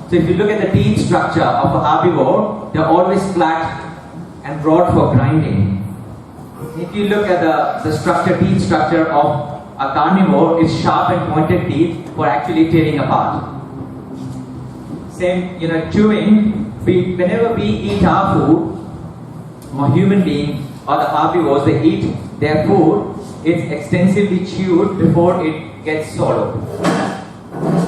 So if you look at the teeth structure of a herbivore, they're always flat and broad for grinding. If you look at the teeth structure of a carnivore, it's sharp and pointed teeth for actually tearing apart. Same, chewing. Whenever we eat our food, or human beings or the herbivores, they eat their food, it's extensively chewed before it gets swallowed.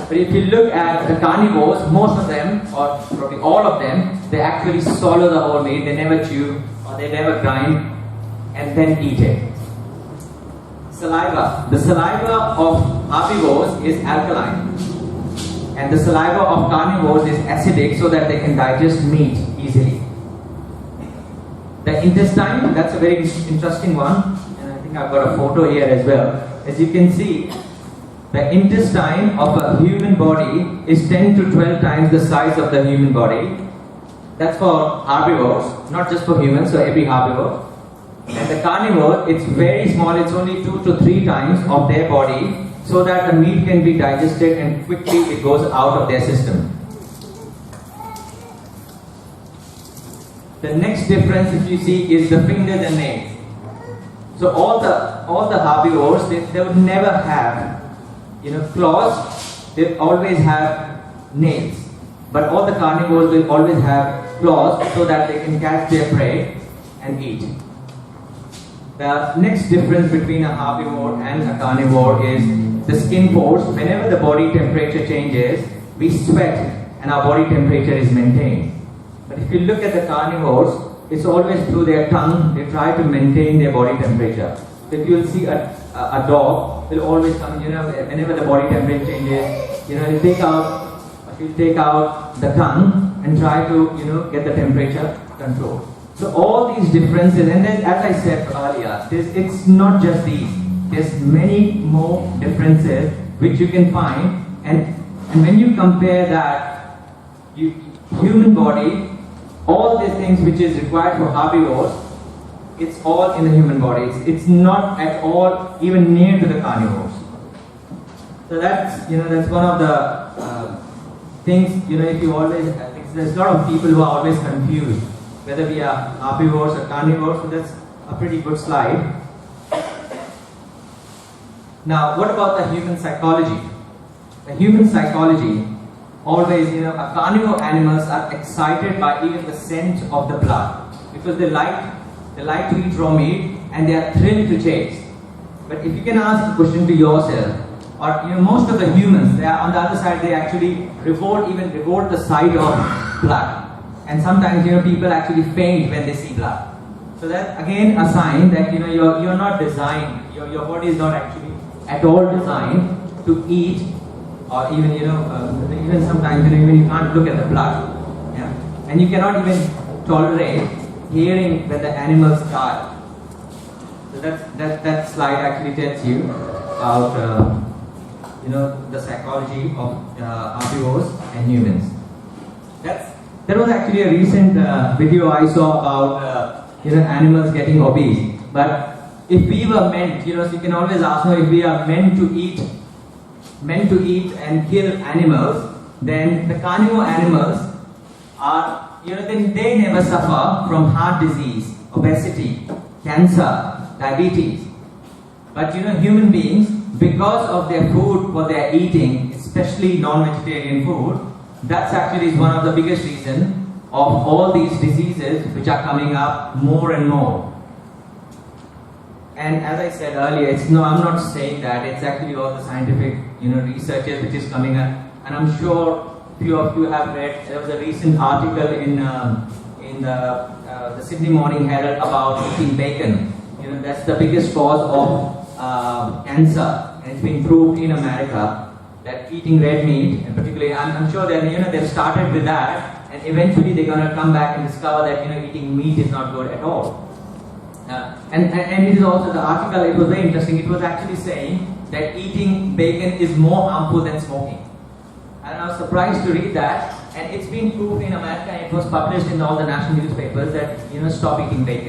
But if you look at the carnivores, most of them, or probably all of them, they actually swallow the whole meat. They never chew or they never grind and then eat it. Saliva. The saliva of herbivores is alkaline, and the saliva of carnivores is acidic, so that they can digest meat easily. The intestine, that's a very interesting one, and I think I've got a photo here as well. As you can see, the intestine of a human body is 10 to 12 times the size of the human body. That's for herbivores, not just for humans, so every herbivore. And the carnivore, it's very small, it's only 2 to 3 times of their body, so that the meat can be digested and quickly it goes out of their system. The next difference, if you see, is the fingers and nails. So all the herbivores, they would never have claws. They always have nails. But all the carnivores will always have claws, so that they can catch their prey and eat. The next difference between a herbivore and a carnivore is the skin pores. Whenever the body temperature changes, we sweat and our body temperature is maintained. But if you look at the carnivores, it's always through their tongue, they try to maintain their body temperature. So if you'll see a dog, will always come, whenever the body temperature changes, he'll take out the tongue and try to, get the temperature control. So all these differences, and then as I said earlier, it's not just these. There's many more differences which you can find, and when you compare that, human body, all the things which is required for herbivores, it's all in the human body. It's not at all even near to the carnivores. So that's one of the things. If you always, there's a lot of people who are always confused whether we are herbivores or carnivores. So that's a pretty good slide. Now, what about the human psychology? The human psychology, always, carnivore animals are excited by even the scent of the blood, because they like to eat raw meat and they are thrilled to chase. But if you can ask the question to yourself, or most of the humans, they are on the other side, they actually revolt the sight of blood. And sometimes, people actually faint when they see blood. So that's again a sign that, you're not designed, your body is not actually at all designed to eat, or even, even sometimes, even you can't look at the blood. Yeah? And you cannot even tolerate hearing when the animals die. So that slide actually tells you about, the psychology of herbivores and humans. There was actually a recent video I saw about animals getting obese. But if we were meant, so you can always ask, if we are meant to eat and kill animals, then the carnivore animals are, then they never suffer from heart disease, obesity, cancer, diabetes. But human beings, because of their food, what they are eating, especially non-vegetarian food, that's actually one of the biggest reasons of all these diseases which are coming up more and more. And as I said earlier, I'm not saying that, it's actually all the scientific researches which is coming up. And I'm sure few of you have read, there was a recent article in the Sydney Morning Herald about eating bacon. That's the biggest cause of cancer, and it's been proved in America that eating red meat, and particularly, I'm sure that they've started with that, and eventually they're going to come back and discover that eating meat is not good at all. And it is also, the article, it was very interesting. It was actually saying that eating bacon is more harmful than smoking. And I was surprised to read that. And it's been proved in America, and it was published in all the national newspapers that stop eating bacon.